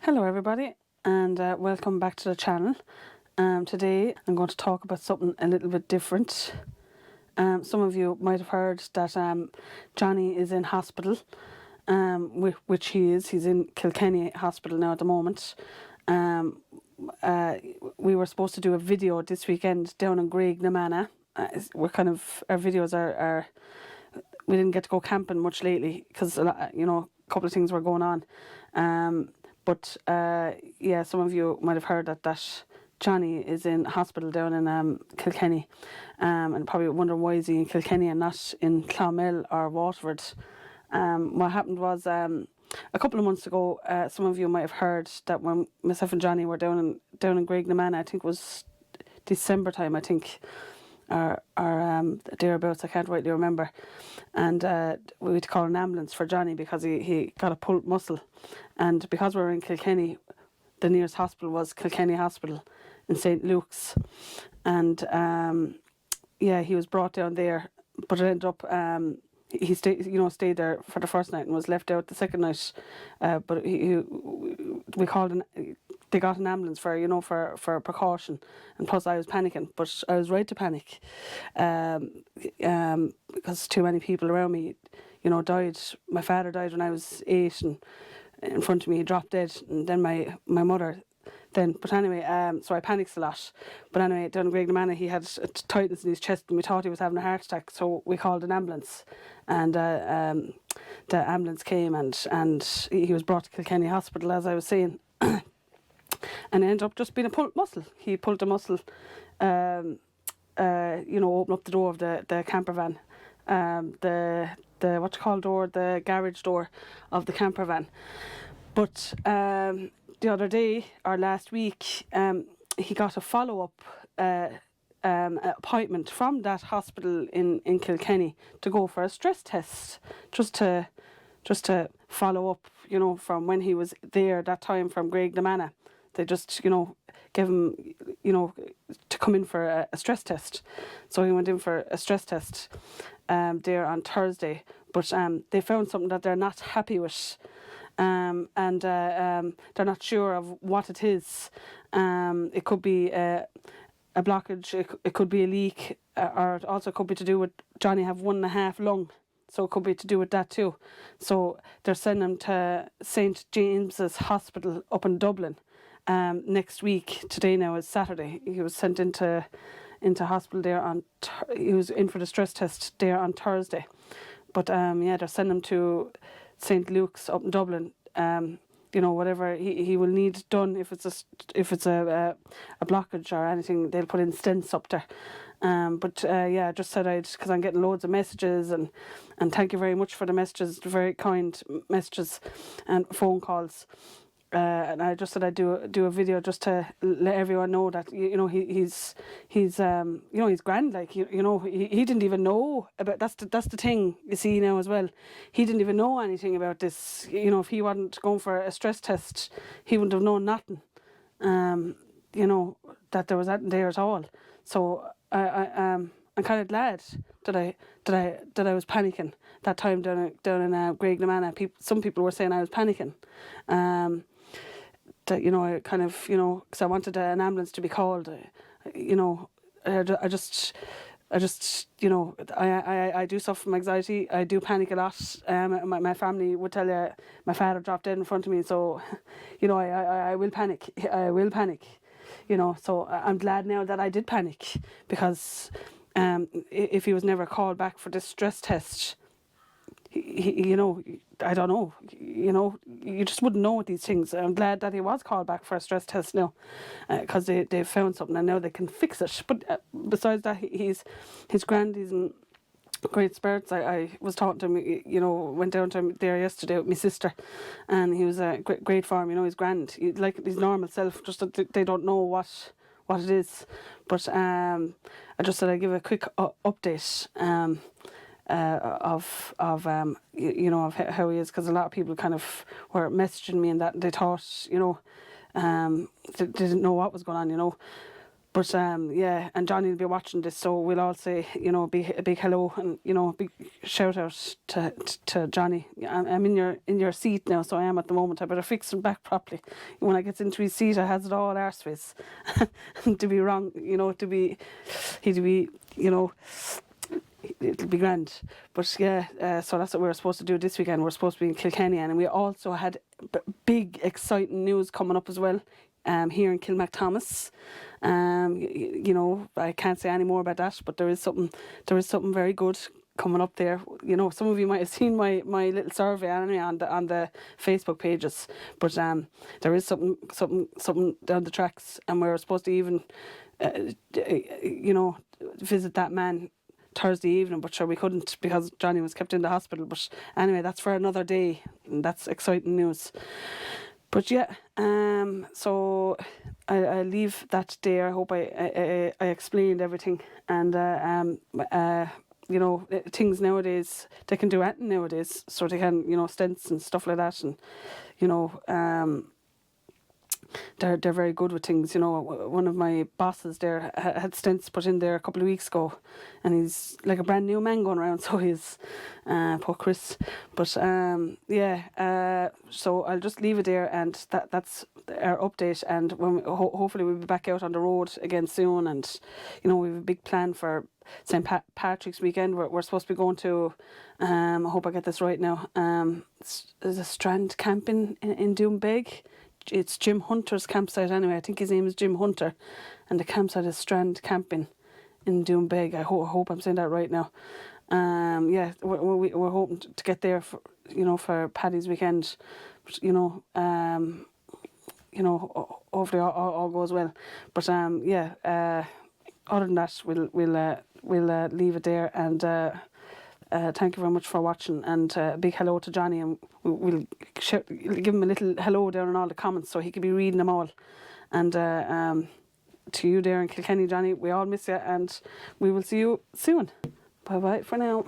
Hello everybody and welcome back to the channel. Today I'm going to talk about something a little bit different. Some of you might have heard that Johnny is in hospital, which he is. He's in Kilkenny Hospital now at the moment. We were supposed to do a video this weekend down in Graiguenamanagh. Our videos are we didn't get to go camping much lately because a couple of things were going on. But some of you might have heard that Johnny is in hospital down in Kilkenny, and probably wondering why is he in Kilkenny and not in Clonmel or Waterford. What happened was a couple of months ago, some of you might have heard that when myself and Johnny were down in Graiguenamanagh, I think it was December time, or thereabouts, I can't rightly remember, and we had to call an ambulance for Johnny because he got a pulled muscle, and because we were in Kilkenny, the nearest hospital was Kilkenny Hospital in St. Luke's, and he was brought down there, but it ended up he stayed there for the first night and was left out the second night, but we called they got an ambulance for precaution, and plus I was panicking, but I was right to panic, because too many people around me, died. My father died when I was 8, and in front of me he dropped dead, and then my mother. But anyway, so I panicked a lot. But anyway, down in Graiguenamanagh, he had tightness in his chest, and we thought he was having a heart attack. So we called an ambulance, and the ambulance came, and he was brought to Kilkenny Hospital, as I was saying, and it ended up just being a pulled muscle. He pulled the muscle, opened up the door of the camper van, the door, the garage door of the camper van. But the other day, or last week, he got a follow-up appointment from that hospital in Kilkenny to go for a stress test, just to follow up, from when he was there that time from Graiguenamanagh. They just, gave him, to come in for a stress test. So he went in for a stress test there on Thursday, but they found something that they're not happy with. And they're not sure of what it is. It could be a blockage, it could be a leak, or it also could be to do with Johnny have 1.5 lung, so it could be to do with that too. So they're sending him to St. James's Hospital up in Dublin next week. Today now is Saturday. He was sent into hospital there he was in for the stress test there on Thursday. But they're sending him to St. Luke's up in Dublin. Whatever he will need done, if it's a blockage or anything, they'll put in stents up there. I just said because I'm getting loads of messages, and thank you very much for the messages, very kind messages and phone calls. And I just said I'd do a video just to let everyone know that he's grand. Like he didn't even know about that's the thing, you see, now as well. He didn't even know anything about this. If he wasn't going for a stress test, he wouldn't have known nothing. That there was that there at all. So I'm kind of glad that I was panicking that time down in Graiguenamanagh. Some people were saying I was panicking. That I kind of because I wanted an ambulance to be called. I just I do suffer from anxiety. I do panic a lot. My family would tell you my father dropped dead in front of me, so I will panic. I will panic. So I'm glad now that I did panic, because if he was never called back for this stress test, I don't know, you just wouldn't know these things. I'm glad that he was called back for a stress test now, because they found something and now they can fix it. But besides that, he's grand. He's in great spirits. I was talking to him, went down to him there yesterday with my sister, and he was great for him. He's grand. He's like his normal self, just that they don't know what it is. But I just said I'd give a quick update. Of how he is, because a lot of people kind of were messaging me and that they thought they didn't know what was going on, But yeah, and Johnny will be watching this, so we'll all say, you know, a big hello, and you know, a big shout out to Johnny. I'm in your seat now, so I am at the moment. I better fix him back properly. When I get into his seat, I has it all arseways. To be wrong, you know, he'd be, you know, it'll be grand. But yeah, so that's what we were supposed to do this weekend. We're supposed to be in Kilkenny, and we also had big exciting news coming up as well. Here in Kilmacthomas, you know, I can't say any more about that, but there is something very good coming up there. You know, some of you might have seen my little survey anyway on the Facebook pages, but there is something down the tracks, and we're supposed to even, you know, visit that man Thursday evening, but sure we couldn't because Johnny was kept in the hospital. But anyway, that's for another day, and that's exciting news. But yeah, so I leave that there. I hope I explained everything, and you know, things nowadays, they can do anything nowadays, so they can, you know, stents and stuff like that, and you know, they're very good with things. You know, one of my bosses there had stents put in there a couple of weeks ago, and he's like a brand new man going around. So he's poor Chris. But yeah, so I'll just leave it there, and that's our update. And when hopefully we'll be back out on the road again soon. And you know, we have a big plan for St. Patrick's weekend. We're supposed to be going to, I hope I get this right now, there's a strand camping in Doonbeg. It's Jim Hunter's campsite anyway. I think his name is Jim Hunter, and the campsite is Strand Camping in Doonbeg. I hope I'm saying that right now. Yeah, we're hoping to get there for, you know, for Paddy's weekend. You know, hopefully all goes well. But yeah, other than that, we'll leave it there, and thank you very much for watching, and a big hello to Johnny, and we'll give him a little hello down in all the comments so he could be reading them all. And to you there in Kilkenny, Johnny, we all miss you, and we will see you soon. Bye bye for now.